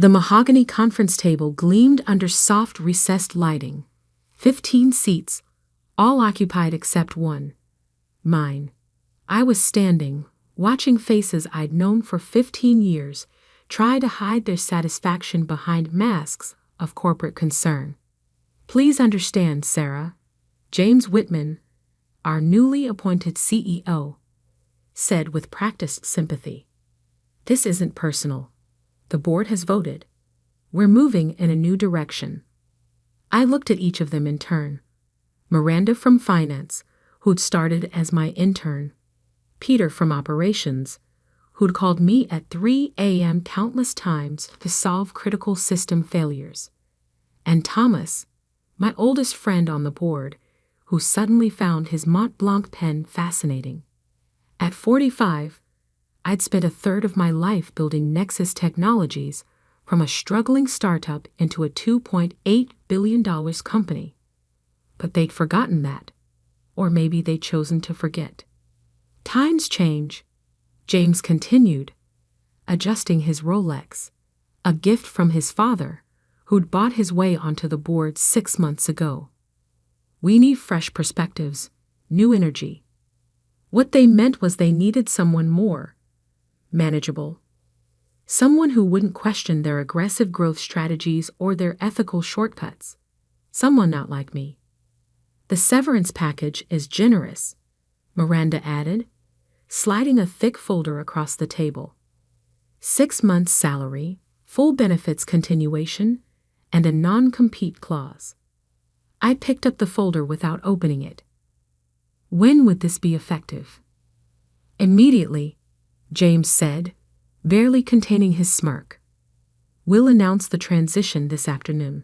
The mahogany conference table gleamed under soft recessed lighting. 15 seats, all occupied except one. Mine. I was standing, watching faces I'd known for 15 years try to hide their satisfaction behind masks of corporate concern. Please understand, Sarah, James Whitman, our newly appointed CEO, said with practiced sympathy. This isn't personal. The board has voted. We're moving in a new direction. I looked at each of them in turn. Miranda from finance, who'd started as my intern. Peter from operations, who'd called me at 3 a.m. countless times to solve critical system failures. And Thomas, my oldest friend on the board, who suddenly found his Mont Blanc pen fascinating. At 45, I'd spent a third of my life building Nexus Technologies from a struggling startup into a $2.8 billion company. But they'd forgotten that, or maybe they'd chosen to forget. Times change, James continued, adjusting his Rolex, a gift from his father, who'd bought his way onto the board 6 months ago. We need fresh perspectives, new energy. What they meant was they needed someone more manageable. Someone who wouldn't question their aggressive growth strategies or their ethical shortcuts. Someone not like me. The severance package is generous, Miranda added, sliding a thick folder across the table. 6 months' salary, full benefits continuation, and a non-compete clause. I picked up the folder without opening it. When would this be effective? Immediately, James said, barely containing his smirk. We'll announce the transition this afternoon.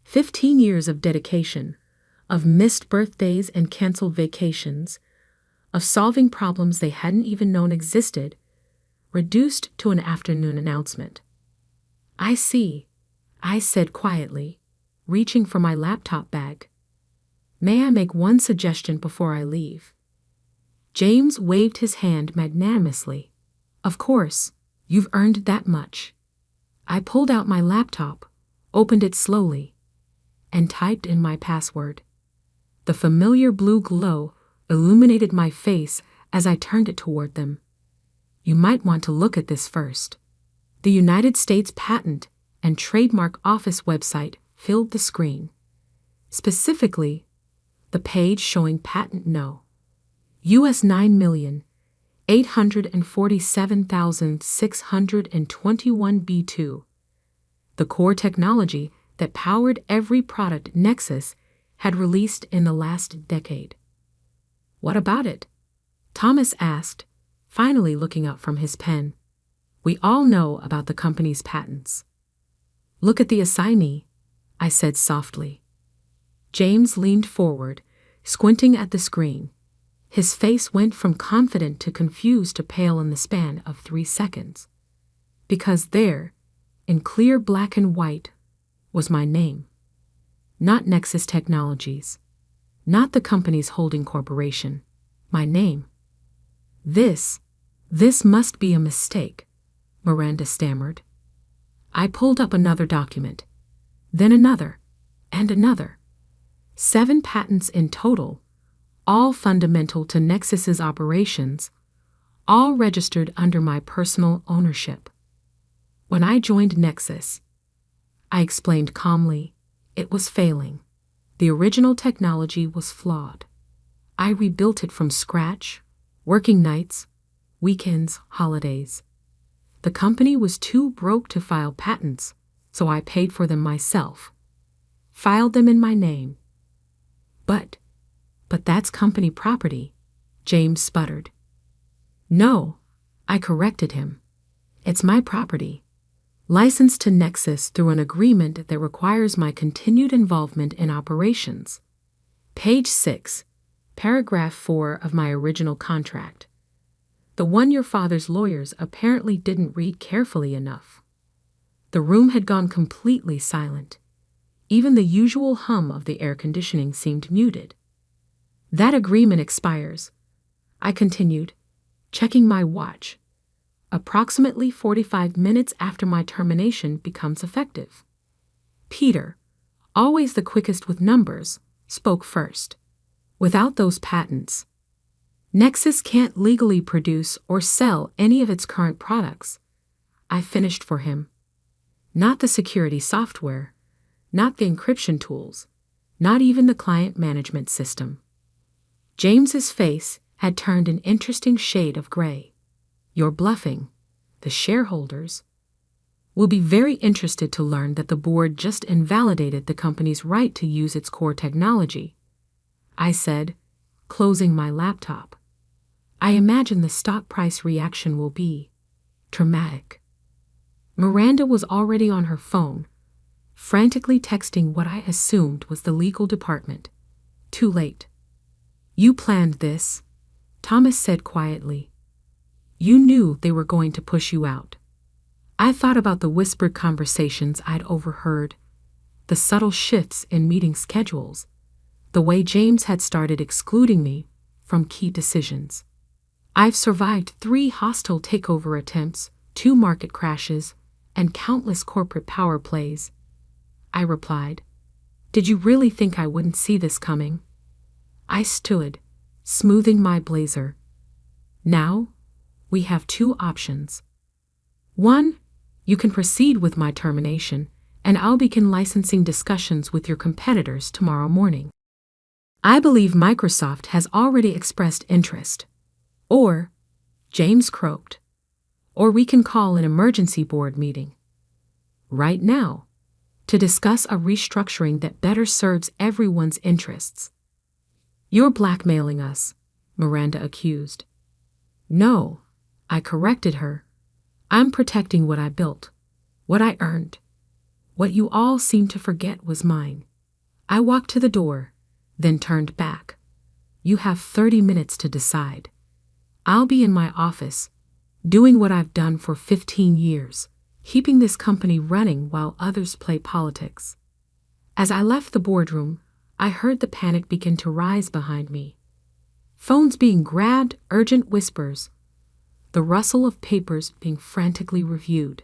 15 years of dedication, of missed birthdays and canceled vacations, of solving problems they hadn't even known existed, reduced to an afternoon announcement. I see, I said quietly, reaching for my laptop bag. May I make one suggestion before I leave? James waved his hand magnanimously. Of course, you've earned that much. I pulled out my laptop, opened it slowly, and typed in my password. The familiar blue glow illuminated my face as I turned it toward them. You might want to look at this first. The United States Patent and Trademark Office website filled the screen. Specifically, the page showing Patent No. US 9,847,621 B2. The core technology that powered every product Nexus had released in the last decade. What about it? Thomas asked, finally looking up from his pen. We all know about the company's patents. Look at the assignee, I said softly. James leaned forward, squinting at the screen. His face went from confident to confused to pale in the span of 3 seconds. Because there, in clear black and white, was my name. Not Nexus Technologies. Not the company's holding corporation. My name. This must be a mistake, Miranda stammered. I pulled up another document, then another, and another. 7 patents in total, all fundamental to Nexus's operations, all registered under my personal ownership. When I joined Nexus, I explained calmly, it was failing. The original technology was flawed. I rebuilt it from scratch, working nights, weekends, holidays. The company was too broke to file patents, so I paid for them myself. Filed them in my name. But that's company property, James sputtered. No, I corrected him. It's my property. Licensed to Nexus through an agreement that requires my continued involvement in operations. Page 6, paragraph 4 of my original contract. The one your father's lawyers apparently didn't read carefully enough. The room had gone completely silent. Even the usual hum of the air conditioning seemed muted. That agreement expires, I continued, checking my watch. approximately 45 minutes after my termination becomes effective. Peter, always the quickest with numbers, spoke first. Without those patents, Nexus can't legally produce or sell any of its current products. I finished for him. Not the security software, not the encryption tools, not even the client management system. James's face had turned an interesting shade of gray. You're bluffing. The shareholders will be very interested to learn that the board just invalidated the company's right to use its core technology, I said, closing my laptop. I imagine the stock price reaction will be dramatic. Miranda was already on her phone, frantically texting what I assumed was the legal department. Too late. You planned this, Thomas said quietly. You knew they were going to push you out. I thought about the whispered conversations I'd overheard, the subtle shifts in meeting schedules, the way James had started excluding me from key decisions. I've survived 3 hostile takeover attempts, 2 market crashes, and countless corporate power plays, I replied. Did you really think I wouldn't see this coming? I stood, smoothing my blazer. Now, we have 2 options. 1, you can proceed with my termination, and I'll begin licensing discussions with your competitors tomorrow morning. I believe Microsoft has already expressed interest. Or, James croaked, or we can call an emergency board meeting right now to discuss a restructuring that better serves everyone's interests. You're blackmailing us, Miranda accused. No, I corrected her. I'm protecting what I built, what I earned. What you all seem to forget was mine. I walked to the door, then turned back. You have 30 minutes to decide. I'll be in my office, doing what I've done for 15 years, keeping this company running while others play politics. As I left the boardroom, I heard the panic begin to rise behind me. Phones being grabbed, urgent whispers, the rustle of papers being frantically reviewed.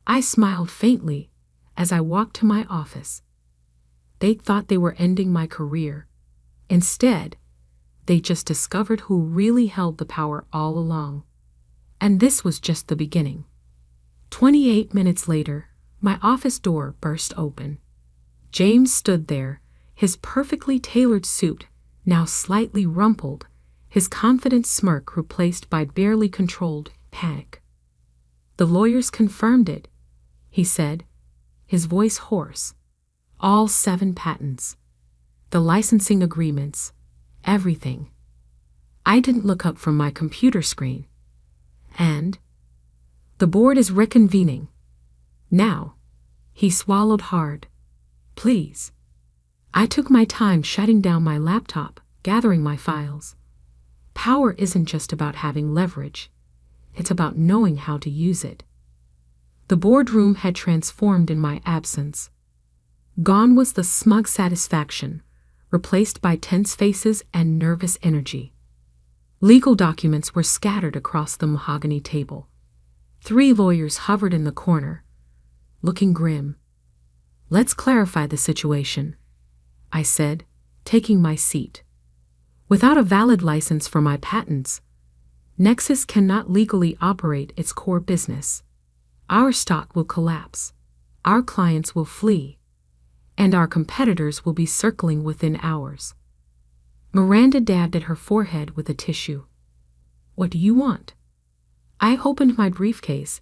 I smiled faintly as I walked to my office. They thought they were ending my career. Instead, they just discovered who really held the power all along. And this was just the beginning. 28 minutes later, my office door burst open. James stood there, his perfectly tailored suit now slightly rumpled, his confident smirk replaced by barely controlled panic. The lawyers confirmed it, he said, his voice hoarse. All 7 patents, the licensing agreements, everything. I didn't look up from my computer screen. And the board is reconvening. Now, he swallowed hard. Please. I took my time shutting down my laptop, gathering my files. Power isn't just about having leverage. It's about knowing how to use it. The boardroom had transformed in my absence. Gone was the smug satisfaction, replaced by tense faces and nervous energy. Legal documents were scattered across the mahogany table. 3 lawyers hovered in the corner, looking grim. Let's clarify the situation, I said, taking my seat. Without a valid license for my patents, Nexus cannot legally operate its core business. Our stock will collapse, our clients will flee, and our competitors will be circling within hours. Miranda dabbed at her forehead with a tissue. What do you want? I opened my briefcase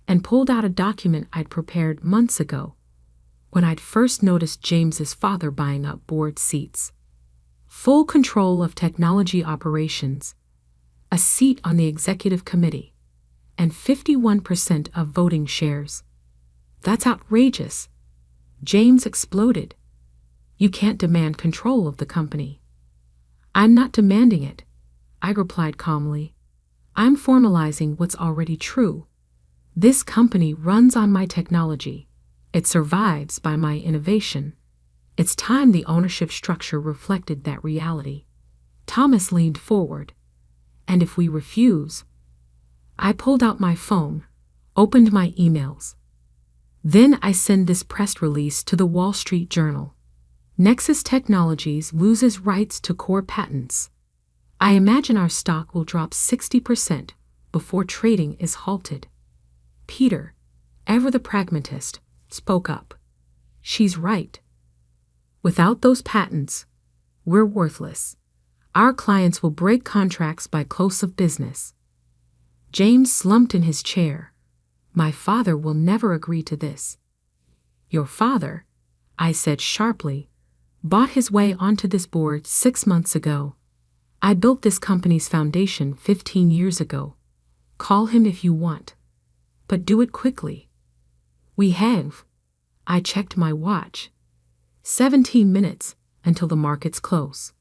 and pulled out a document I'd prepared months ago when I'd first noticed James's father buying up board seats. Full control of technology operations, a seat on the executive committee, and 51% of voting shares. That's outrageous. James exploded. You can't demand control of the company. I'm not demanding it, I replied calmly. I'm formalizing what's already true. This company runs on my technology. It survives by my innovation. It's time the ownership structure reflected that reality. Thomas leaned forward. And if we refuse? I pulled out my phone, opened my emails. Then I send this press release to the Wall Street Journal. Nexus Technologies loses rights to core patents. I imagine our stock will drop 60% before trading is halted. Peter, ever the pragmatist, spoke up. She's right. Without those patents, we're worthless. Our clients will break contracts by close of business. James slumped in his chair. My father will never agree to this. Your father, I said sharply, bought his way onto this board 6 months ago. I built this company's foundation 15 years ago. Call him if you want. But do it quickly. We have. I checked my watch. 17 minutes until the markets close.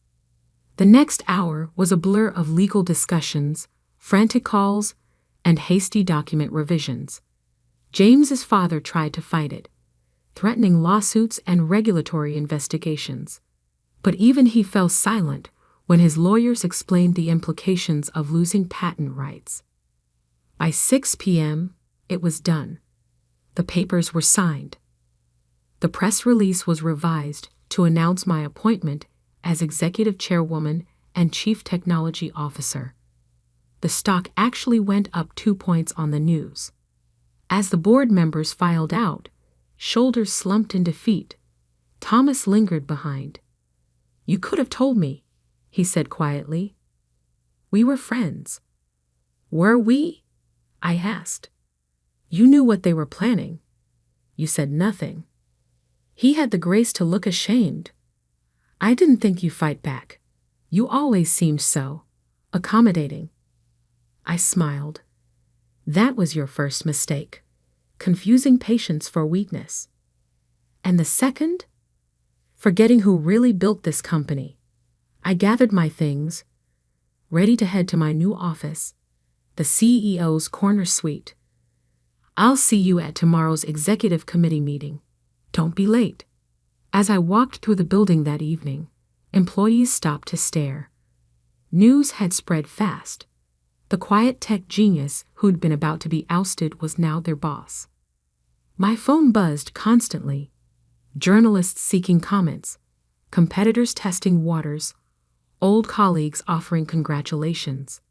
The next hour was a blur of legal discussions, frantic calls, and hasty document revisions. James's father tried to fight it, threatening lawsuits and regulatory investigations. But even he fell silent when his lawyers explained the implications of losing patent rights. By 6 p.m., it was done. The papers were signed. The press release was revised to announce my appointment as Executive Chairwoman and Chief Technology Officer. The stock actually went up 2 points on the news. As the board members filed out, shoulders slumped in defeat. Thomas lingered behind. You could have told me, he said quietly. We were friends. Were we? I asked. You knew what they were planning. You said nothing. He had the grace to look ashamed. I didn't think you fight back. You always seemed so accommodating. I smiled. That was your first mistake, confusing patience for weakness. And the second? Forgetting who really built this company. I gathered my things, ready to head to my new office, the CEO's corner suite. I'll see you at tomorrow's executive committee meeting. Don't be late. As I walked through the building that evening, employees stopped to stare. News had spread fast. The quiet tech genius who'd been about to be ousted was now their boss. My phone buzzed constantly. Journalists seeking comments, competitors testing waters, old colleagues offering congratulations.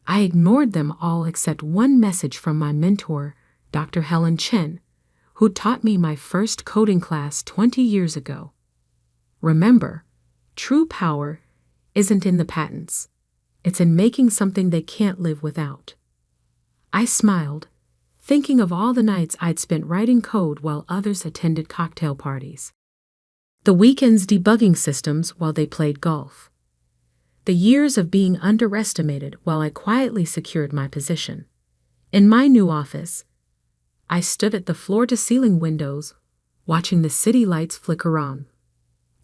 I ignored them all except one message from my mentor, Dr. Helen Chen, who taught me my first coding class 20 years ago. Remember, true power isn't in the patents. It's in making something they can't live without. I smiled, thinking of all the nights I'd spent writing code while others attended cocktail parties. The weekends debugging systems while they played golf. The years of being underestimated while I quietly secured my position. In my new office, I stood at the floor-to-ceiling windows, watching the city lights flicker on.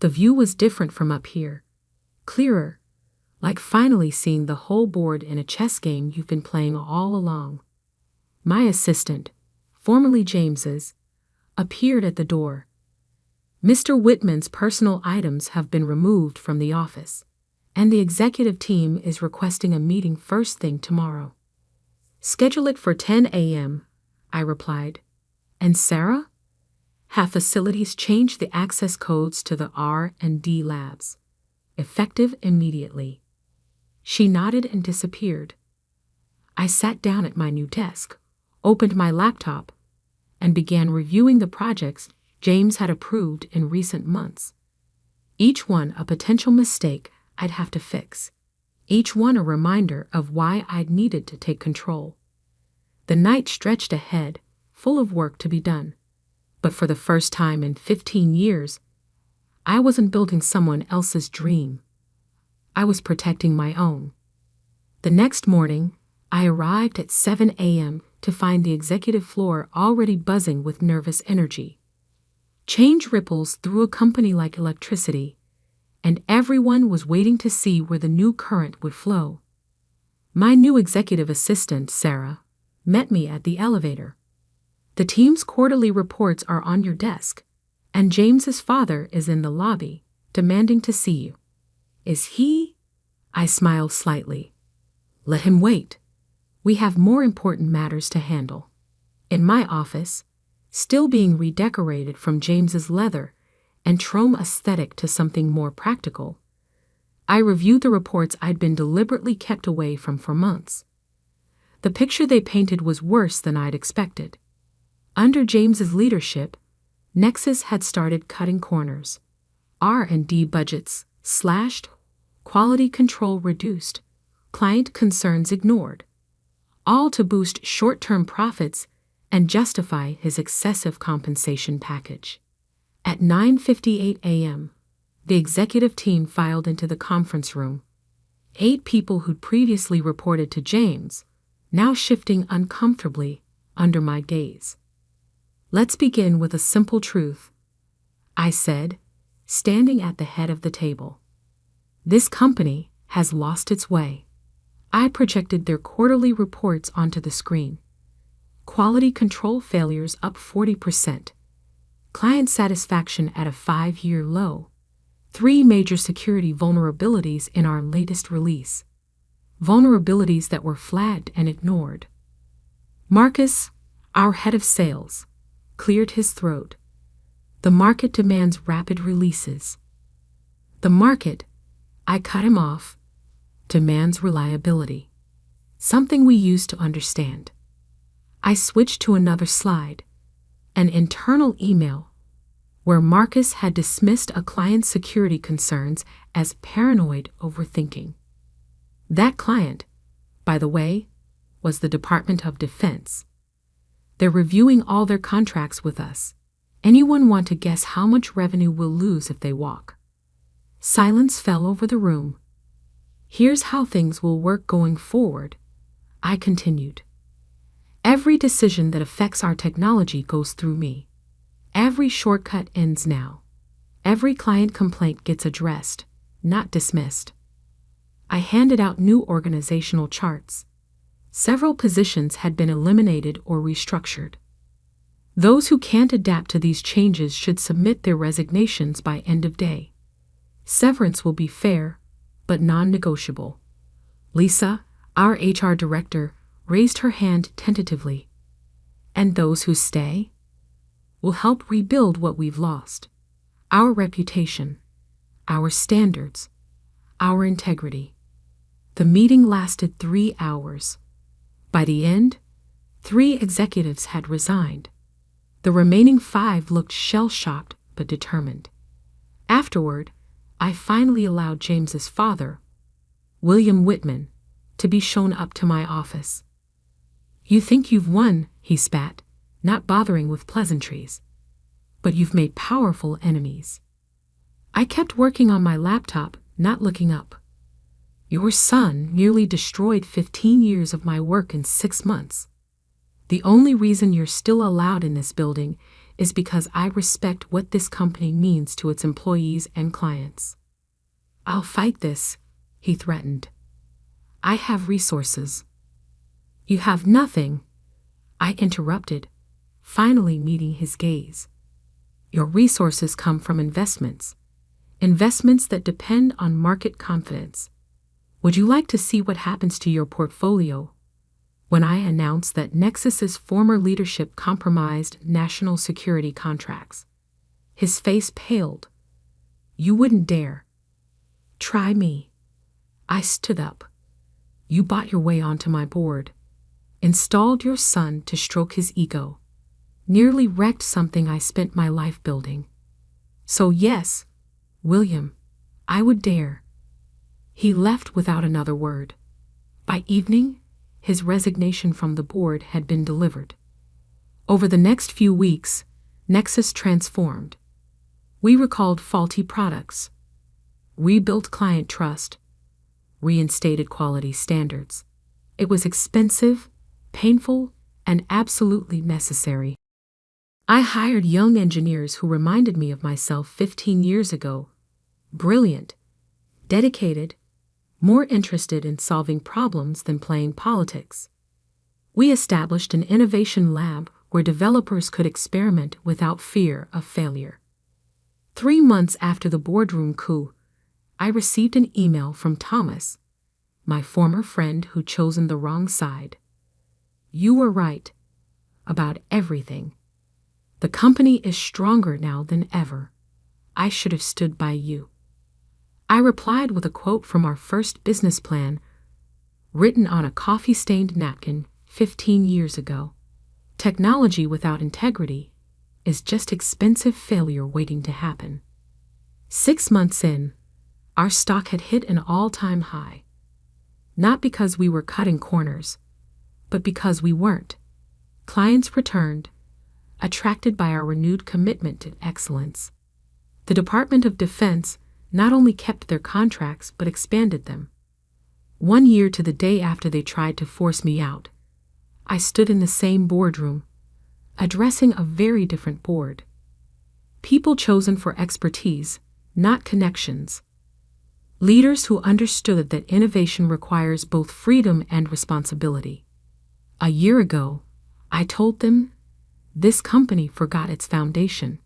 The view was different from up here, clearer, like finally seeing the whole board in a chess game you've been playing all along. My assistant, formerly James's, appeared at the door. Mr. Whitman's personal items have been removed from the office, and the executive team is requesting a meeting first thing tomorrow. Schedule it for 10 a.m., I replied. And Sarah? Have facilities changed the access codes to the R&D labs, effective immediately. She nodded and disappeared. I sat down at my new desk, opened my laptop, and began reviewing the projects James had approved in recent months. Each one a potential mistake I'd have to fix. Each one a reminder of why I'd needed to take control. The night stretched ahead, full of work to be done. But for the first time in 15 years, I wasn't building someone else's dream. I was protecting my own. The next morning, I arrived at 7 a.m. to find the executive floor already buzzing with nervous energy. Change ripples through a company like electricity, and everyone was waiting to see where the new current would flow. My new executive assistant, Sarah, met me at the elevator. The team's quarterly reports are on your desk, and James's father is in the lobby, demanding to see you. Is he? I smiled slightly. Let him wait. We have more important matters to handle. In my office, still being redecorated from James's leather and Trome aesthetic to something more practical, I reviewed the reports I'd been deliberately kept away from for months. The picture they painted was worse than I'd expected. Under James's leadership, Nexus had started cutting corners. R&D budgets slashed, quality control reduced, client concerns ignored, all to boost short-term profits and justify his excessive compensation package. At 9:58 a.m., the executive team filed into the conference room. 8 people who'd previously reported to James, now shifting uncomfortably under my gaze. "Let's begin with a simple truth," I said, standing at the head of the table. "This company has lost its way." I projected their quarterly reports onto the screen. Quality control failures up 40%. Client satisfaction at a 5-year low. 3 major security vulnerabilities in our latest release. Vulnerabilities that were flagged and ignored. Marcus, our head of sales, cleared his throat. "The market demands rapid releases." "The market," I cut him off, "demands reliability. Something we used to understand." I switched to another slide, an internal email, where Marcus had dismissed a client's security concerns as paranoid overthinking. That client, by the way, was the Department of Defense. They're reviewing all their contracts with us. Anyone want to guess how much revenue we'll lose if they walk? Silence fell over the room. "Here's how things will work going forward," I continued. "Every decision that affects our technology goes through me. Every shortcut ends now. Every client complaint gets addressed, not dismissed." I handed out new organizational charts. Several positions had been eliminated or restructured. Those who can't adapt to these changes should submit their resignations by end of day. Severance will be fair, but non-negotiable. Lisa, our HR director, raised her hand tentatively. "And those who stay? Will help rebuild what we've lost. Our reputation, our standards, our integrity." The meeting lasted 3 hours. By the end, 3 executives had resigned. The remaining 5 looked shell-shocked but determined. Afterward, I finally allowed James's father, William Whitman, to be shown up to my office. "You think you've won," he spat, not bothering with pleasantries. "But you've made powerful enemies." I kept working on my laptop, not looking up. "Your son nearly destroyed 15 years of my work in 6 months. The only reason you're still allowed in this building is because I respect what this company means to its employees and clients." "I'll fight this," he threatened. "I have resources." "You have nothing," I interrupted, finally meeting his gaze. "Your resources come from investments that depend on market confidence. Would you like to see what happens to your portfolio when I announce that Nexus's former leadership compromised national security contracts?" His face paled. "You wouldn't dare." "Try me." I stood up. "You bought your way onto my board, installed your son to stroke his ego, nearly wrecked something I spent my life building. So yes, William, I would dare." He left without another word. By evening, his resignation from the board had been delivered. Over the next few weeks, Nexus transformed. We recalled faulty products, rebuilt client trust, reinstated quality standards. It was expensive, painful, and absolutely necessary. I hired young engineers who reminded me of myself 15 years ago. Brilliant, dedicated, more interested in solving problems than playing politics. We established an innovation lab where developers could experiment without fear of failure. 3 months after the boardroom coup, I received an email from Thomas, my former friend who'd chosen the wrong side. You were right about everything. The company is stronger now than ever. I should have stood by you." I replied with a quote from our first business plan, written on a coffee-stained napkin 15 years ago. "Technology without integrity is just expensive failure waiting to happen." 6 months in, our stock had hit an all-time high. Not because we were cutting corners, but because we weren't. Clients returned, attracted by our renewed commitment to excellence. The Department of Defense not only kept their contracts but expanded them. 1 year to the day after they tried to force me out, I stood in the same boardroom, addressing a very different board. People chosen for expertise, not connections. Leaders who understood that innovation requires both freedom and responsibility. A year ago, I told them this company forgot its foundation.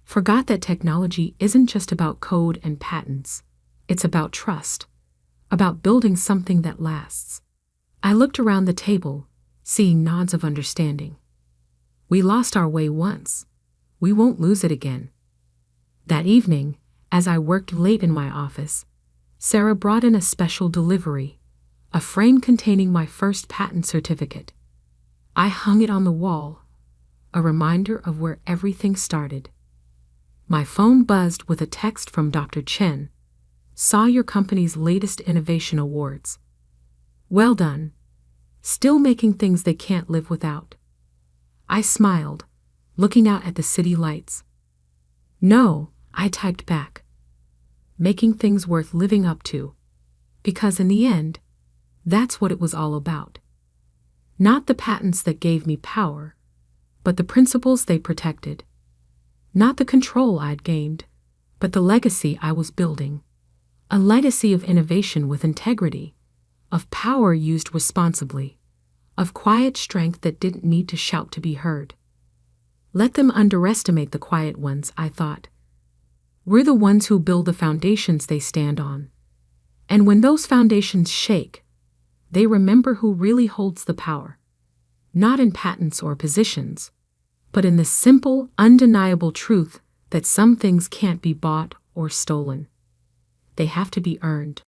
Forgot that technology isn't just about code and patents. It's about trust, about building something that lasts. I looked around the table, seeing nods of understanding. We lost our way once. We won't lose it again. That evening, as I worked late in my office, Sarah brought in a special delivery, a frame containing my first patent certificate. I hung it on the wall, a reminder of where everything started. My phone buzzed with a text from Dr. Chen. "Saw your company's latest innovation awards. Well done. Still making things they can't live without." I smiled, looking out at the city lights. "No," I typed back. "Making things worth living up to." Because in the end, that's what it was all about. Not the patents that gave me power, but the principles they protected. Not the control I'd gained, but the legacy I was building. A legacy of innovation with integrity, of power used responsibly, of quiet strength that didn't need to shout to be heard. Let them underestimate the quiet ones, I thought. We're the ones who build the foundations they stand on. And when those foundations shake, they remember who really holds the power. Not in patents or positions, but in the simple, undeniable truth that some things can't be bought or stolen. They have to be earned.